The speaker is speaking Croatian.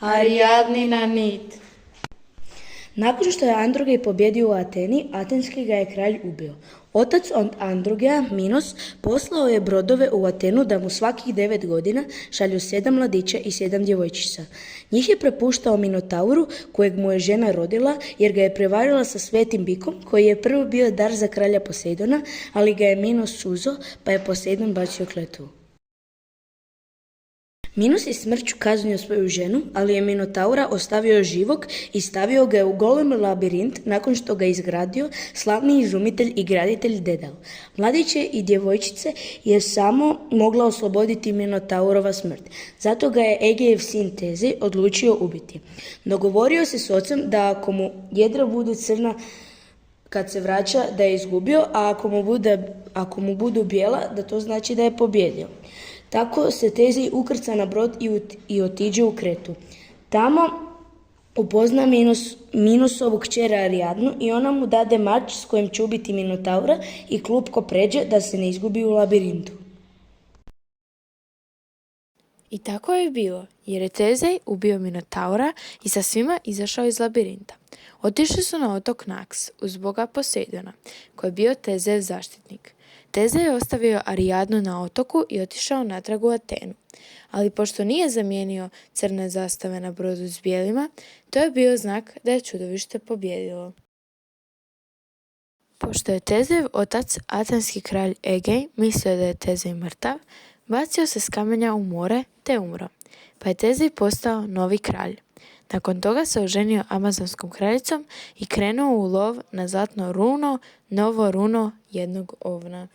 Ariadnina nit. Nakon što je Androgej pobjedio u Ateni, atenski ga je kralj ubio. Otac od Androgeja, Minos, poslao je brodove u Atenu da mu svakih 9 godina šalju 7 mladića i 7 djevojčica. Njih je prepuštao Minotauru, kojeg mu je žena rodila, jer ga je prevarila sa svetim bikom, koji je prvo bio dar za kralja Poseidona, ali ga je Minos suzo, pa je Poseidon bacio kletvu. Minos je smrću kaznio svoju ženu, ali je Minotaura ostavio živog i stavio ga u golem labirint nakon što ga izgradio slavni izumitelj i graditelj Dedal. Mladiće i djevojčice je samo mogla osloboditi Minotaurova smrt. Zato ga je Egejev sin Tezej odlučio ubiti. Dogovorio se s ocem da ako mu jedra budu crna kad se vraća da je izgubio, a ako mu budu bijela da to znači da je pobjedio. Tako se Tezej ukrca na brod i otiđe u Kretu. Tamo upozna Minosovu kćer Ariadnu i ona mu dade mač s kojim će ubiti Minotaura i klupko pređe da se ne izgubi u labirintu. I tako je bilo, jer je Tezej ubio Minotaura i sa svima izašao iz labirinta. Otišli su na otok Naks uz boga Poseidona, koji je bio Tezejev zaštitnik. Tezej je ostavio Ariadnu na otoku i otišao natrag u Atenu. Ali pošto nije zamijenio crne zastave na brodu s bijelima, to je bio znak da je čudovište pobjedilo. Pošto je Tezejev otac, atenski kralj Egej, mislio da je Tezej mrtav, bacio se s kamenja u more te umro, pa je Tezej postao novi kralj. Nakon toga se oženio amazonskom kraljicom i krenuo u lov na zlatno runo, novo runo jednog ovna.